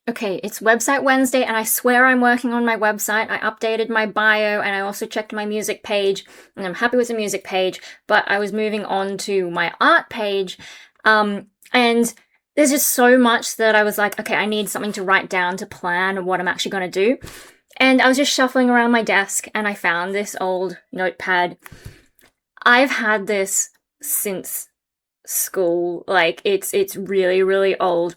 Okay, it's Website Wednesday, and I swear I'm working on my website. I updated my bio, and I also checked my music page, and I'm happy with the music page, but I was moving on to my art page, and there's just so much that I was like, okay, I need something to write down to plan what I'm actually going to do. And I was just shuffling around my desk, and I found this old notepad. I've had this since school. Like, it's really, really old.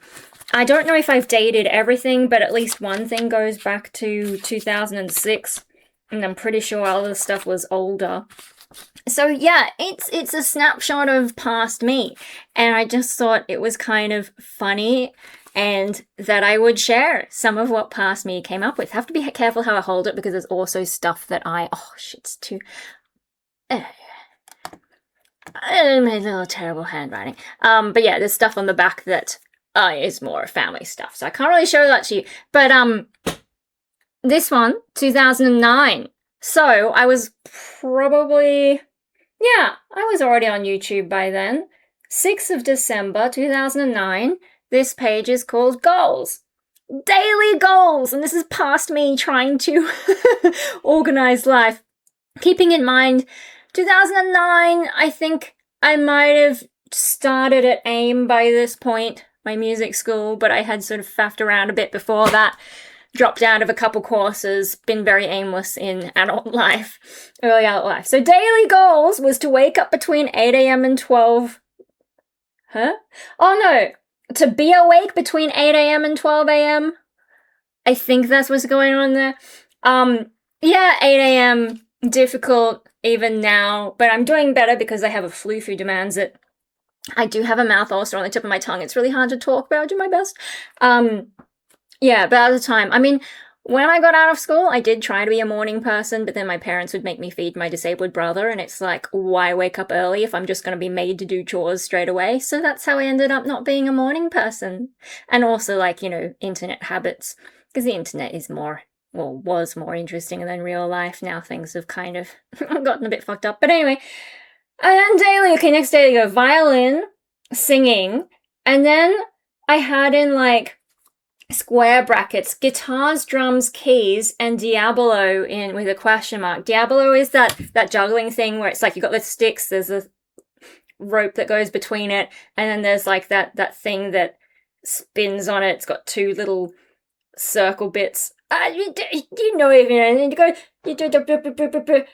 I don't know if I've dated everything, but at least one thing goes back to 2006, and I'm pretty sure all the stuff was older. So yeah, it's a snapshot of past me, and I just thought it was kind of funny and that I would share some of what past me came up with. Have to be careful how I hold it because there's also stuff that it's too... I made a little terrible handwriting. But yeah, there's stuff on the back that is more family stuff, so I can't really show that to you. But this one, 2009. So I was probably, yeah, I was already on YouTube by then. 6th of December, 2009. This page is called Goals. Daily goals! And this is past me trying to organize life. Keeping in mind, 2009, I think I might have started at AIM by this point, my music school, but I had sort of faffed around a bit before that, dropped out of a couple courses, been very aimless in adult life, early adult life. So daily goals was to wake up between 8 a.m. and 12... Huh? Oh no! To be awake between 8 a.m. and 12 a.m. I think that's what's going on there. Yeah, 8 a.m. difficult even now, but I'm doing better because I have a flu who demands it. I do have a mouth ulcer on the tip of my tongue. It's really hard to talk, but I'll do my best. Yeah, but at the time, I mean, when I got out of school, I did try to be a morning person, but then my parents would make me feed my disabled brother, and it's like, why wake up early if I'm just going to be made to do chores straight away? So that's how I ended up not being a morning person. And also, like, you know, internet habits, because the internet is more, well, was more interesting than real life. Now things have kind of gotten a bit fucked up. But anyway, and then daily, okay, next day I go violin, singing, and then I had in, like, square brackets, guitars, drums, keys, and Diabolo in with a question mark. Diabolo is that juggling thing where it's like you got the sticks, there's a rope that goes between it, and then there's like that thing that spins on it. It's got two little circle bits. You know, and you go, you do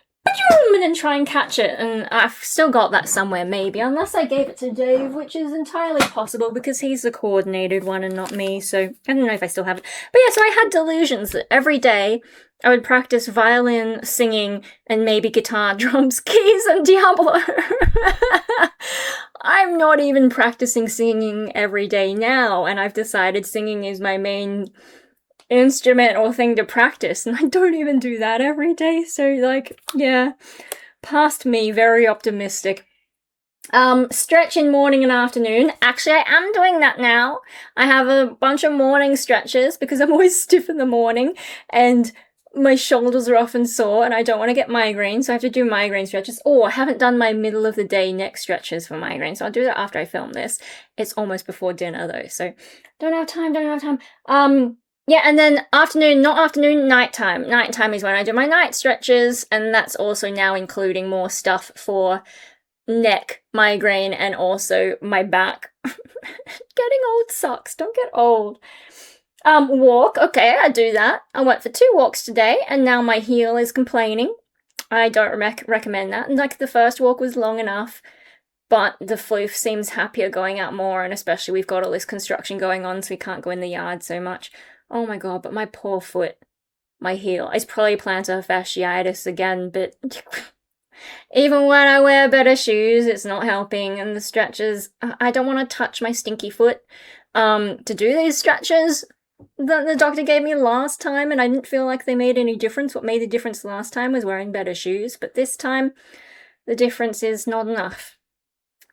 and then try and catch it, and I've still got that somewhere, maybe, unless I gave it to Dave, which is entirely possible because he's the coordinated one and not me, so I don't know if I still have it. But yeah, so I had delusions that every day I would practice violin, singing, and maybe guitar, drums, keys, and Diablo. I'm not even practicing singing every day now, and I've decided singing is my main instrument or thing to practice, and I don't even do that every day, so like, yeah, past me, very optimistic. Stretch in morning and afternoon. Actually, I am doing that now. I have a bunch of morning stretches because I'm always stiff in the morning and my shoulders are often sore and I don't want to get migraines, so I have to do migraine stretches. Oh, I haven't done my middle of the day neck stretches for migraines, so I'll do that after I film this. It's almost before dinner though, so don't have time. Yeah, and then afternoon, not afternoon, nighttime. Nighttime is when I do my night stretches, and that's also now including more stuff for neck, migraine, and also my back. Getting old sucks, don't get old. Walk, okay, I do that. I went for 2 walks today, and now my heel is complaining. I don't recommend that. And like, the first walk was long enough, but the floof seems happier going out more, and especially we've got all this construction going on, so we can't go in the yard so much. Oh my god, but my poor foot, my heel, it's probably plantar fasciitis again, but even when I wear better shoes, it's not helping, and the stretches, I don't want to touch my stinky foot to do these stretches that the doctor gave me last time, and I didn't feel like they made any difference. What made the difference last time was wearing better shoes, but this time, the difference is not enough.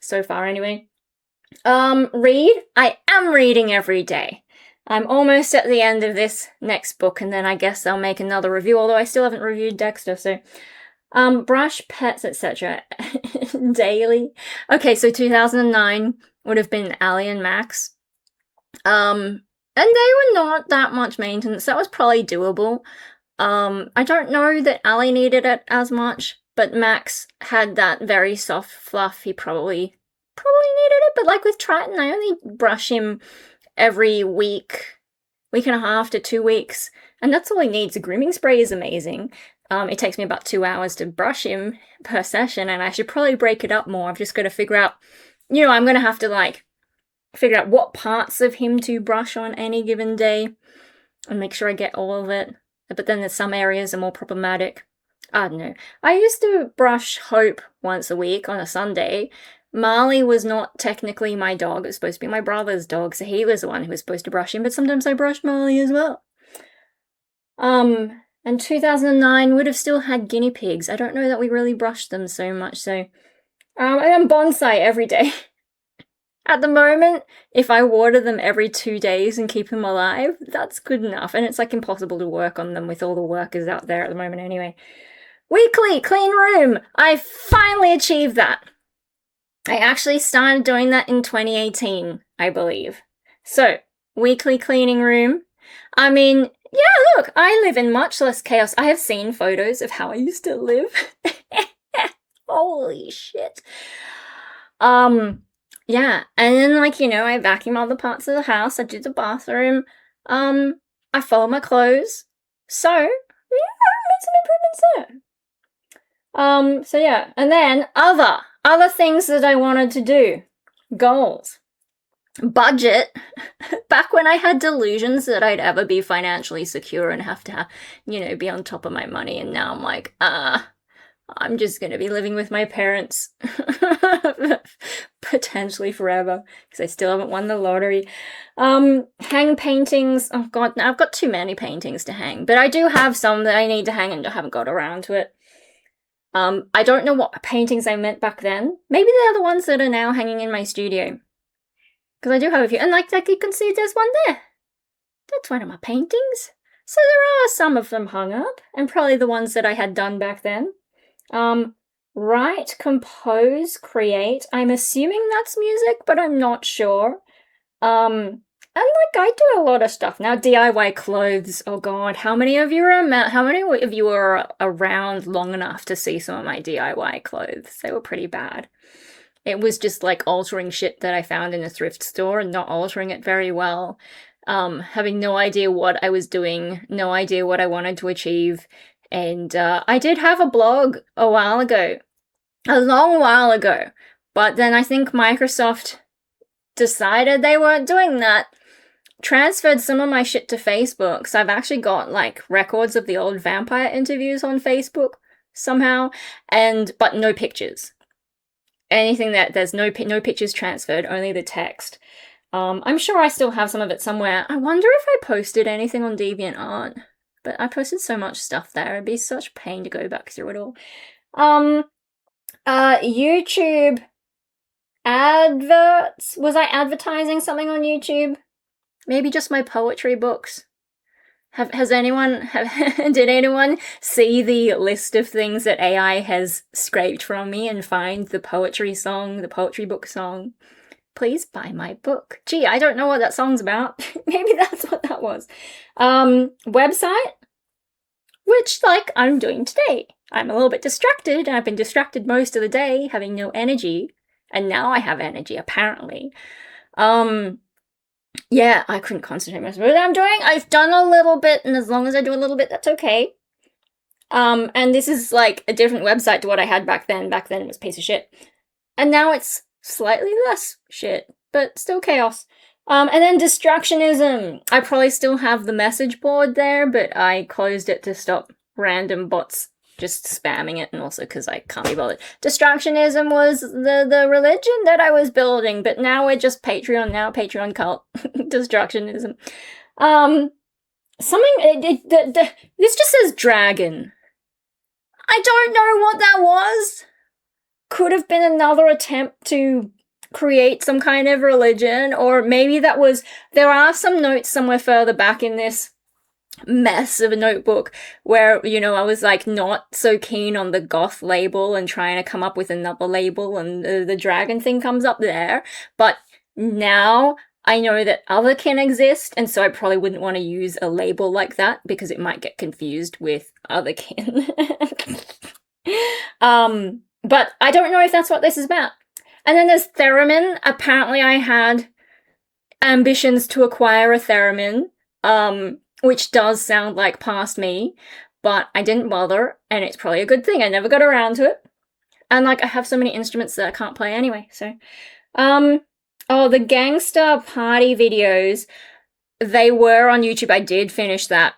So far, anyway. Read? I am reading every day. I'm almost at the end of this next book, and then I guess I'll make another review, although I still haven't reviewed Dexter, so... brush, pets, etc. Daily. Okay, so 2009 would have been Allie and Max. And they were not that much maintenance. That was probably doable. I don't know that Ali needed it as much, but Max had that very soft fluff. He probably needed it, but like with Triton, I only brush him every week and a half to 2 weeks, and that's all he needs. The grooming spray is amazing. It takes me about 2 hours to brush him per session, and I should probably break it up more. I've just got to figure out, I'm going to have to like figure out what parts of him to brush on any given day and make sure I get all of it. But then there's some areas are more problematic. I don't know. I used to brush Hope once a week on a Sunday. Marley was not technically my dog. It was supposed to be my brother's dog, so he was the one who was supposed to brush him, but sometimes I brushed Marley as well. And 2009 would have still had guinea pigs. I don't know that we really brushed them so much, so I am bonsai every day. At the moment, if I water them every 2 days and keep them alive, that's good enough. And it's like impossible to work on them with all the workers out there at the moment anyway. Weekly clean room! I finally achieved that. I actually started doing that in 2018, I believe. So, weekly cleaning room. I mean, yeah, look, I live in much less chaos. I have seen photos of how I used to live. Holy shit. Yeah, and then like, I vacuum all the parts of the house, I do the bathroom, I fold my clothes. So, yeah, I made some improvements there. So yeah, and then other things that I wanted to do. Goals. Budget. Back when I had delusions that I'd ever be financially secure and have to, be on top of my money, and now I'm like, I'm just going to be living with my parents potentially forever because I still haven't won the lottery. Hang paintings. Oh god, I've got too many paintings to hang, but I do have some that I need to hang and I haven't got around to it. I don't know what paintings I meant back then. Maybe they're the ones that are now hanging in my studio. Because I do have a few, and like you can see there's one there. That's one of my paintings. So there are some of them hung up, and probably the ones that I had done back then. Write, compose, create. I'm assuming that's music, but I'm not sure. And like I do a lot of stuff now. DIY clothes. Oh god, how many of you are around long enough to see some of my DIY clothes? They were pretty bad. It was just like altering shit that I found in a thrift store and not altering it very well. Having no idea what I was doing, no idea what I wanted to achieve. And I did have a blog a while ago, a long while ago, but then I think Microsoft decided they weren't doing that, transferred some of my shit to Facebook, so I've actually got like records of the old vampire interviews on Facebook somehow, but no pictures. Anything that there's no pictures transferred, only the text. I'm sure I still have some of it somewhere. I wonder if I posted anything on DeviantArt. But I posted so much stuff there, it'd be such pain to go back through it all. YouTube adverts. Was I advertising something on YouTube? Maybe just my poetry books. Did anyone see the list of things that AI has scraped from me and find the poetry book song? Please buy my book. Gee, I don't know what that song's about. Maybe that's what that was. Website, which, like, I'm doing today. I'm a little bit distracted, and I've been distracted most of the day, having no energy, and now I have energy, apparently. Yeah, I couldn't concentrate most of what I'm doing. I've done a little bit, and as long as I do a little bit, that's okay. And this is, like, a different website to what I had back then. Back then it was a piece of shit. And now it's slightly less shit, but still chaos. And then Destructionism. I probably still have the message board there, but I closed it to stop random bots just spamming it, and also because I can't be bothered. Destructionism was the religion that I was building, but now we're just Patreon now, Patreon cult. Destructionism. This just says dragon. I don't know what that was. Could have been another attempt to create some kind of religion, or maybe there are some notes somewhere further back in this mess of a notebook where, I was like not so keen on the goth label and trying to come up with another label, and the dragon thing comes up there. But now I know that other can exist, and so I probably wouldn't want to use a label like that because it might get confused with other kin. But I don't know if that's what this is about. And then there's theremin. Apparently I had ambitions to acquire a theremin, which does sound like past me, but I didn't bother, and it's probably a good thing. I never got around to it. And, like, I have so many instruments that I can't play anyway, so. Oh, the gangster party videos, they were on YouTube. I did finish that.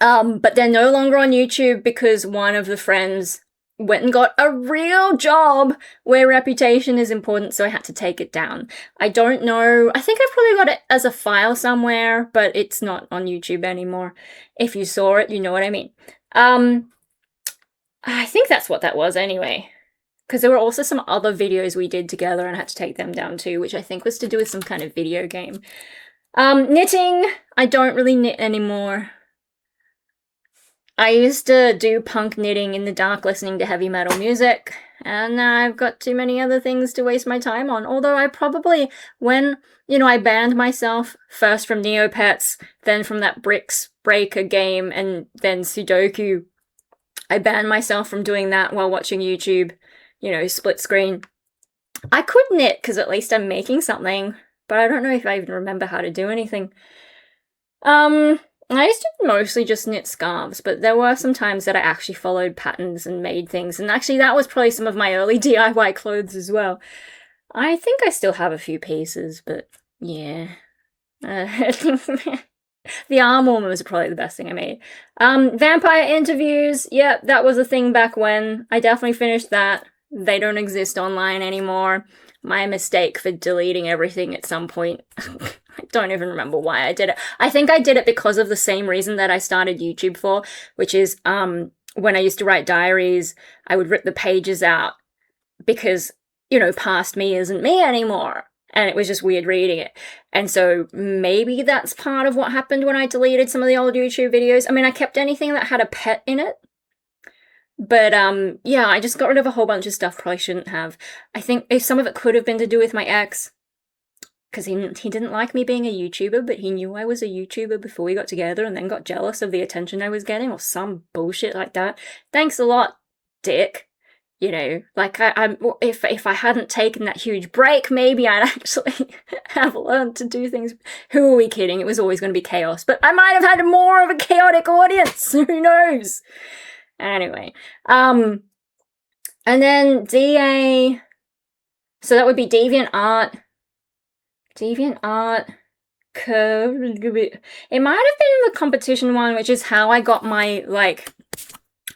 But they're no longer on YouTube because one of the friends went and got a real job where reputation is important, so I had to take it down. I don't know. I think I've probably got it as a file somewhere, but it's not on YouTube anymore. If you saw it, you know what I mean. I think that's what that was anyway. Because there were also some other videos we did together and I had to take them down too, which I think was to do with some kind of video game. Knitting. I don't really knit anymore. I used to do punk knitting in the dark listening to heavy metal music, and now I've got too many other things to waste my time on. Although I probably, when, I banned myself, first from Neopets, then from that Bricks Breaker game, and then Sudoku, I banned myself from doing that while watching YouTube, split screen. I could knit, because at least I'm making something, but I don't know if I even remember how to do anything. I used to mostly just knit scarves, but there were some times that I actually followed patterns and made things, and actually that was probably some of my early DIY clothes as well. I think I still have a few pieces, but yeah. The arm warmers are probably the best thing I made. Vampire interviews, yeah, that was a thing back when. I definitely finished that. They don't exist online anymore. My mistake for deleting everything at some point. I don't even remember why I did it. I think I did it because of the same reason that I started YouTube for, which is when I used to write diaries, I would rip the pages out because, past me isn't me anymore. And it was just weird reading it. And so maybe that's part of what happened when I deleted some of the old YouTube videos. I mean, I kept anything that had a pet in it. But, yeah, I just got rid of a whole bunch of stuff probably shouldn't have. I think if some of it could have been to do with my ex, because he didn't like me being a YouTuber, but he knew I was a YouTuber before we got together and then got jealous of the attention I was getting or some bullshit like that. Thanks a lot, dick. Like, if I hadn't taken that huge break, maybe I'd actually have learned to do things. Who are we kidding? It was always going to be chaos, but I might have had more of a chaotic audience. Who knows? Anyway, and then DA, so that would be DeviantArt, it might have been the competition one, which is how I got my,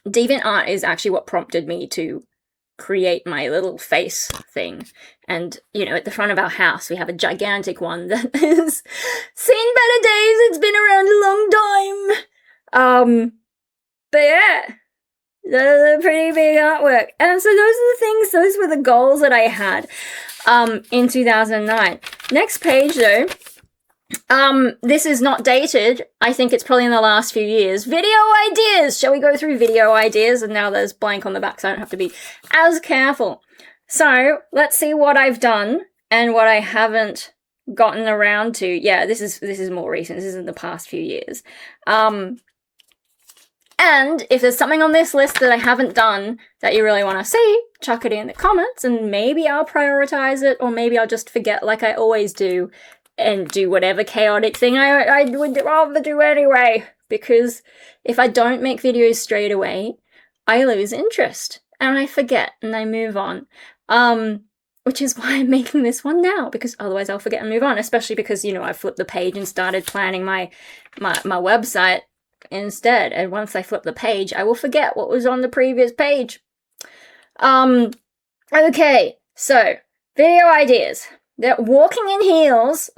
DeviantArt is actually what prompted me to create my little face thing, and, at the front of our house, we have a gigantic one that has seen better days, it's been around a long time, but yeah. Those are pretty big artwork. And so those were the goals that I had in 2009. Next page though, this is not dated. I think it's probably in the last few years. Video ideas! Shall we go through video ideas? And now there's blank on the back so I don't have to be as careful. So, let's see what I've done and what I haven't gotten around to. Yeah, this is more recent. This is in the past few years. And if there's something on this list that I haven't done that you really want to see, chuck it in the comments and maybe I'll prioritize it, or maybe I'll just forget like I always do and do whatever chaotic thing I would rather do anyway. Because if I don't make videos straight away, I lose interest and I forget and I move on. Which is why I'm making this one now, because otherwise I'll forget and move on, especially because, I flipped the page and started planning my website instead, and once I flip the page, I will forget what was on the previous page. Okay, so, video ideas. They're walking in heels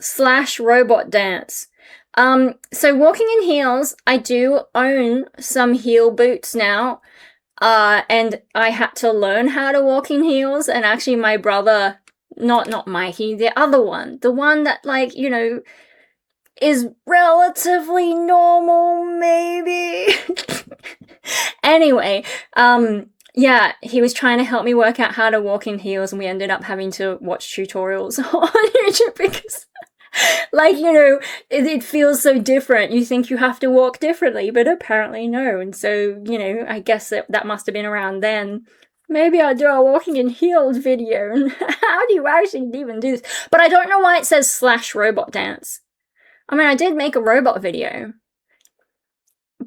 / robot dance. So walking in heels, I do own some heel boots now, and I had to learn how to walk in heels, and actually my brother, not Mikey, the other one, the one that, is relatively normal, maybe. Anyway, yeah, he was trying to help me work out how to walk in heels, and we ended up having to watch tutorials on YouTube because Like, you know, it feels so different. You think you have to walk differently, but apparently no. And so, you know, I guess that must have been around then. Maybe I'll do a walking in heels video. And how do you actually even do this? But I don't know why it says /robot dance. I mean, I did make a robot video,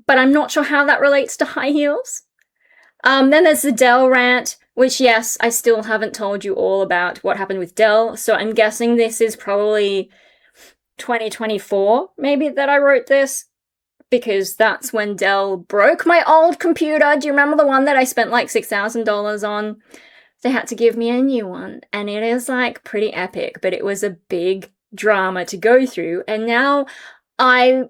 but I'm not sure how that relates to high heels. Then there's the Dell rant, which, yes, I still haven't told you all about what happened with Dell. So I'm guessing this is probably 2024, maybe, that I wrote this, because that's when Dell broke my old computer. Do you remember the one that I spent like $6,000 on? They had to give me a new one, and it is like pretty epic, but it was a big drama to go through, and now I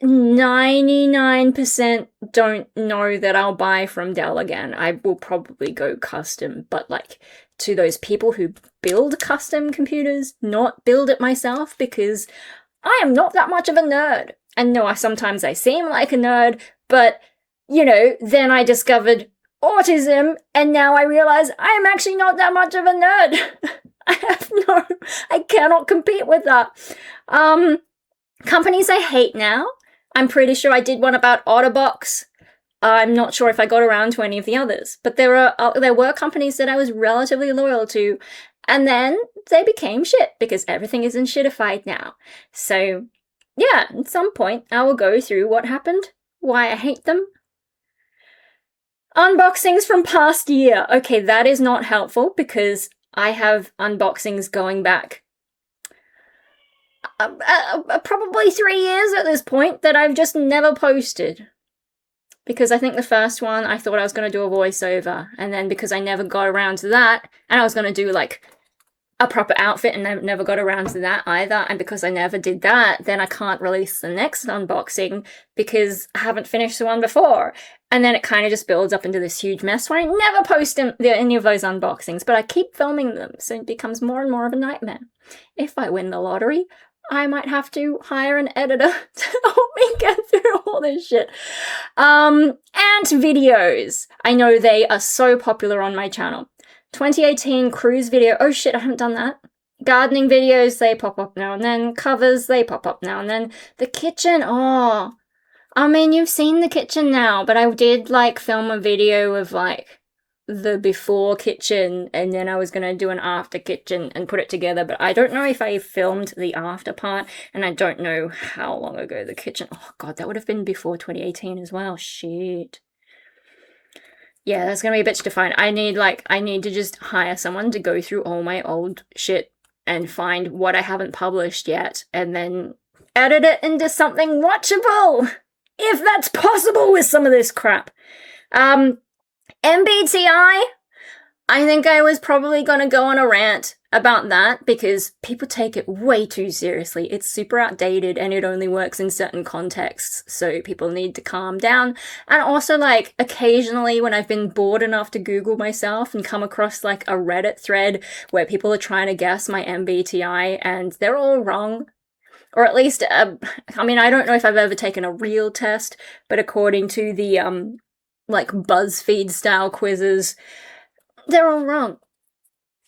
99% don't know that I'll buy from Dell again. I will probably go custom, but like to those people who build custom computers, not build it myself, because I am not that much of a nerd. And no, sometimes I seem like a nerd, but, you know, then I discovered autism, and now I realize I am actually not that much of a nerd. I cannot compete with that. Companies I hate now. I'm pretty sure I did one about Otterbox. I'm not sure if I got around to any of the others, but there were companies that I was relatively loyal to, and then they became shit because everything is shitified now. So, yeah, at some point I will go through what happened, why I hate them. Unboxings from past year. Okay, that is not helpful because I have unboxings going back probably 3 years at this point that I've just never posted. Because I think the first one, I thought I was going to do a voiceover, and then because I never got around to that, and I was going to do like a proper outfit, and I never got around to that either, and because I never did that, then I can't release the next unboxing because I haven't finished the one before. And then it kind of just builds up into this huge mess where I never post any of those unboxings, but I keep filming them, so it becomes more and more of a nightmare. If I win the lottery, I might have to hire an editor to help me get through all this shit. And videos. I know they are so popular on my channel. 2018 cruise video. Oh shit, I haven't done that. Gardening videos, they pop up now and then. Covers, they pop up now and then. The kitchen, oh. I mean, you've seen the kitchen now, but I did, like, film a video of, like, the before kitchen, and then I was going to do an after kitchen and put it together, but I don't know if I filmed the after part, and I don't know how long ago the kitchen... Oh, God, that would have been before 2018 as well. Shit. Yeah, that's going to be a bitch to find. I need to just hire someone to go through all my old shit and find what I haven't published yet, and then edit it into something watchable! If that's possible with some of this crap. MBTI, I think I was probably gonna go on a rant about that because people take it way too seriously. It's super outdated and it only works in certain contexts, so people need to calm down. And also, like, occasionally when I've been bored enough to Google myself and come across, like, a Reddit thread where people are trying to guess my MBTI and they're all wrong. Or at least, I mean, I don't know if I've ever taken a real test, but according to the, like, BuzzFeed-style quizzes, they're all wrong.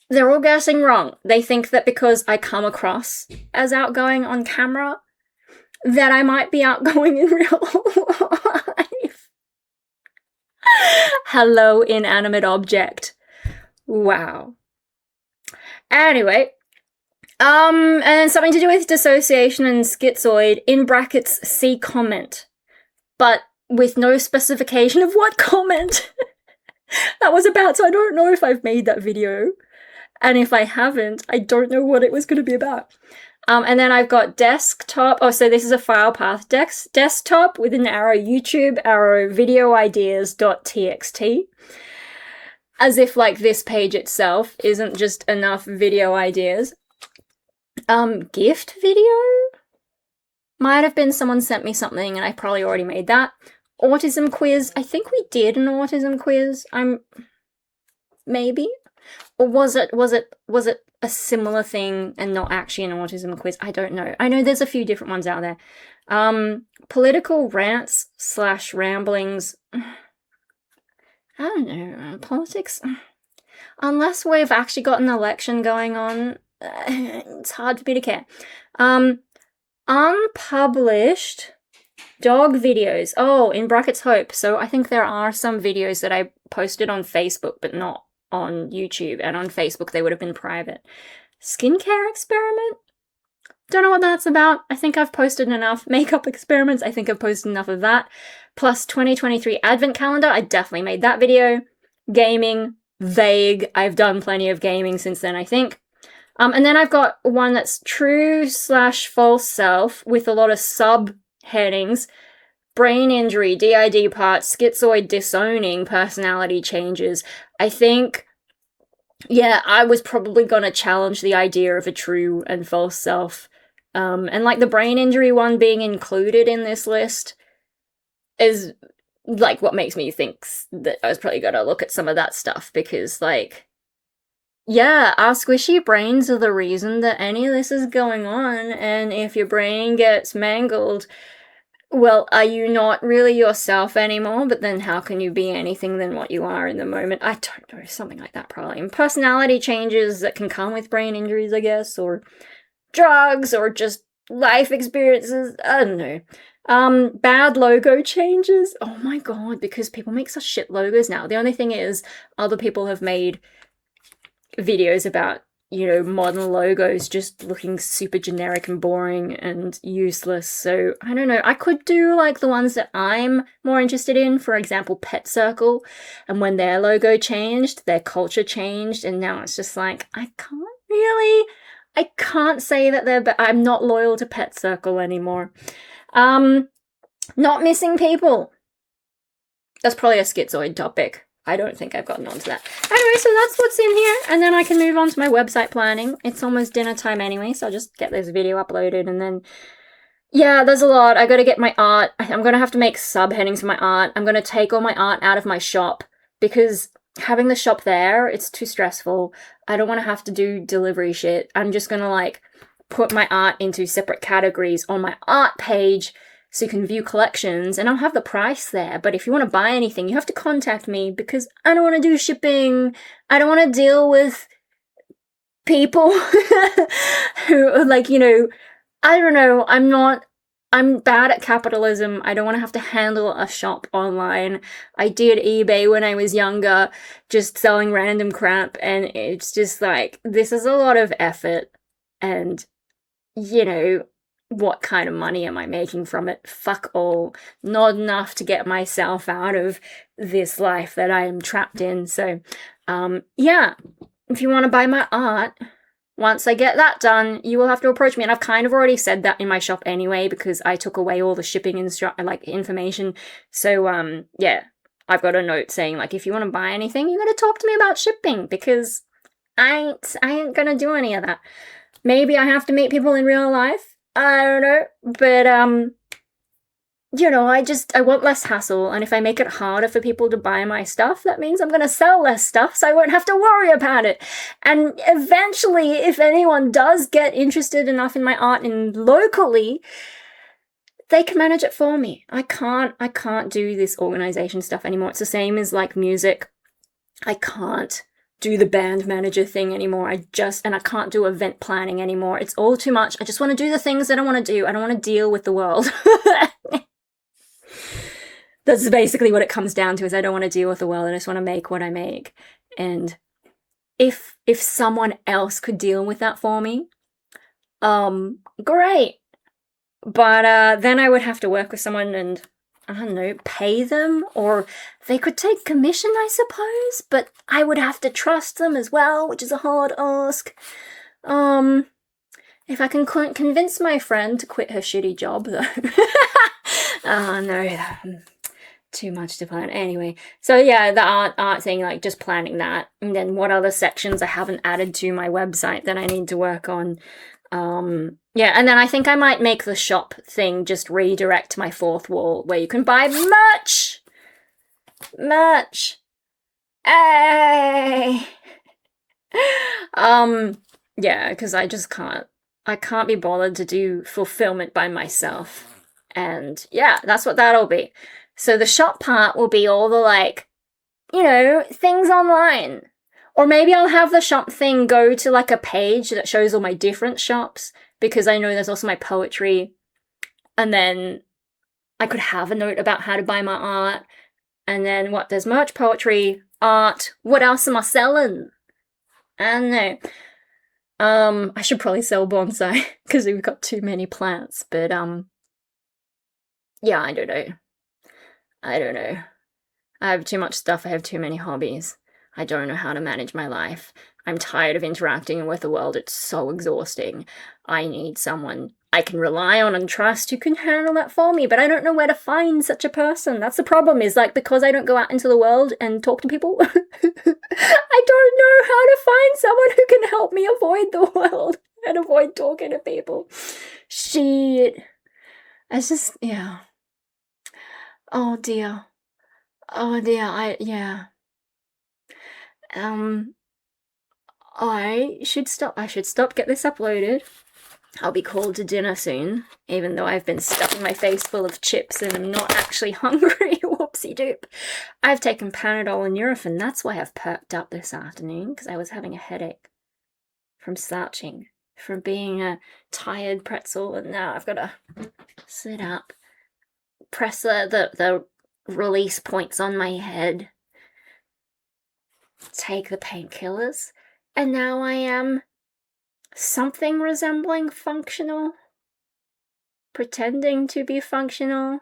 They're all guessing wrong. They think that because I come across as outgoing on camera, that I might be outgoing in real life. Hello, inanimate object. Wow. Anyway... and something to do with dissociation and schizoid, in brackets, see comment. But with no specification of what comment that was about, so I don't know if I've made that video. And if I haven't, I don't know what it was going to be about. And then I've got desktop, oh, so this is a file path, desktop with an arrow, YouTube, arrow, videoideas.txt. As if, like, this page itself isn't just enough video ideas. Gift video? Might have been someone sent me something and I probably already made that. Autism quiz. I think we did an autism quiz. Maybe? Or was it a similar thing and not actually an autism quiz? I don't know. I know there's a few different ones out there. Political rants / ramblings. I don't know. Politics. Unless we've actually got an election going on, it's hard for me to care. Unpublished dog videos. Oh, in brackets hope. So I think there are some videos that I posted on Facebook, but not on YouTube. And on Facebook, they would have been private. Skincare experiment? Don't know what that's about. I think I've posted enough. Makeup experiments, I think I've posted enough of that. Plus 2023 advent calendar, I definitely made that video. Gaming, vague. I've done plenty of gaming since then, I think. And then I've got one that's true/false self with a lot of subheadings. Brain injury, DID parts, schizoid disowning, personality changes. I think, yeah, I was probably gonna challenge the idea of a true and false self. And like the brain injury one being included in this list is like what makes me think that I was probably gonna look at some of that stuff, because like, yeah, our squishy brains are the reason that any of this is going on, and if your brain gets mangled, well, are you not really yourself anymore? But then how can you be anything than what you are in the moment? I don't know, something like that probably. And personality changes that can come with brain injuries, I guess, or drugs, or just life experiences, I don't know. Bad logo changes. Oh my god, because people make such shit logos now. The only thing is, other people have made videos about, you know, modern logos just looking super generic and boring and useless. So I don't know, I could do like the ones that I'm more interested in, for example Pet Circle, and when their logo changed, their culture changed, and now it's just like, I can't say that I'm not loyal to Pet Circle anymore. Not missing people. That's probably a schizoid topic. I don't think I've gotten onto that. Anyway, so that's what's in here, and then I can move on to my website planning. It's almost dinner time anyway, so I'll just get this video uploaded, and then, yeah, there's a lot. I gotta get my art. I'm gonna have to make subheadings for my art. I'm gonna take all my art out of my shop, because having the shop there, it's too stressful. I don't want to have to do delivery shit. I'm just gonna, like, put my art into separate categories on my art page, so you can view collections, and I'll have the price there. But if you want to buy anything, you have to contact me, because I don't want to do shipping. I don't want to deal with people who, like, you know, I don't know, I'm bad at capitalism. I don't want to have to handle a shop online. I did eBay when I was younger, just selling random crap, and it's just like, this is a lot of effort, and, you know, what kind of money am I making from it? Fuck all. Not enough to get myself out of this life that I am trapped in. So, yeah, if you want to buy my art, once I get that done, you will have to approach me. And I've kind of already said that in my shop anyway, because I took away all the shipping information. So, yeah, I've got a note saying, like, if you want to buy anything, you got to talk to me about shipping, because I ain't gonna do any of that. Maybe I have to meet people in real life. I don't know, but, you know, I want less hassle, and if I make it harder for people to buy my stuff, that means I'm gonna sell less stuff, so I won't have to worry about it. And eventually, if anyone does get interested enough in my art and locally, they can manage it for me. I can't do this organization stuff anymore. It's the same as, like, music. I can't do the band manager thing anymore. And I can't do event planning anymore. It's all too much. I just want to do the things that I want to do. I don't want to deal with the world. That's basically what it comes down to, is I don't want to deal with the world. I just want to make what I make. And if someone else could deal with that for me, great. But then I would have to work with someone and, I don't know, pay them, or they could take commission, I suppose, but I would have to trust them as well, which is a hard ask. If I can convince my friend to quit her shitty job, though. Oh, no, too much to plan. Anyway, so yeah, the art thing, like, just planning that, and then what other sections I haven't added to my website that I need to work on. Yeah, and then I think I might make the shop thing just redirect to my fourth wall, where you can buy merch! Merch! Hey! Yeah, because I just can't be bothered to do fulfillment by myself. And yeah, that's what that'll be. So the shop part will be all the, like, you know, things online. Or maybe I'll have the shop thing go to like a page that shows all my different shops, because I know there's also my poetry. And then I could have a note about how to buy my art. And then what? There's merch, poetry, art. What else am I selling? I don't know. I should probably sell bonsai because we've got too many plants. But yeah, I don't know. I don't know. I have too much stuff. I have too many hobbies. I don't know how to manage my life. I'm tired of interacting with the world. It's so exhausting. I need someone I can rely on and trust who can handle that for me, but I don't know where to find such a person. That's the problem, is like, because I don't go out into the world and talk to people, I don't know how to find someone who can help me avoid the world and avoid talking to people. Shit. It's just, yeah. Oh dear. Oh dear, yeah. I should stop, get this uploaded. I'll be called to dinner soon, even though I've been stuffing my face full of chips and I'm not actually hungry. Whoopsie doop. I've taken Panadol and Nurofen. That's why I've perked up this afternoon, because I was having a headache from slouching, from being a tired pretzel, and now I've got to sit up, press the release points on my head, take the painkillers, and now I am something resembling functional, pretending to be functional.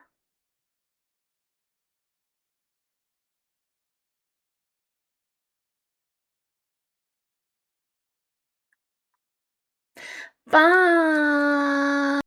Bye!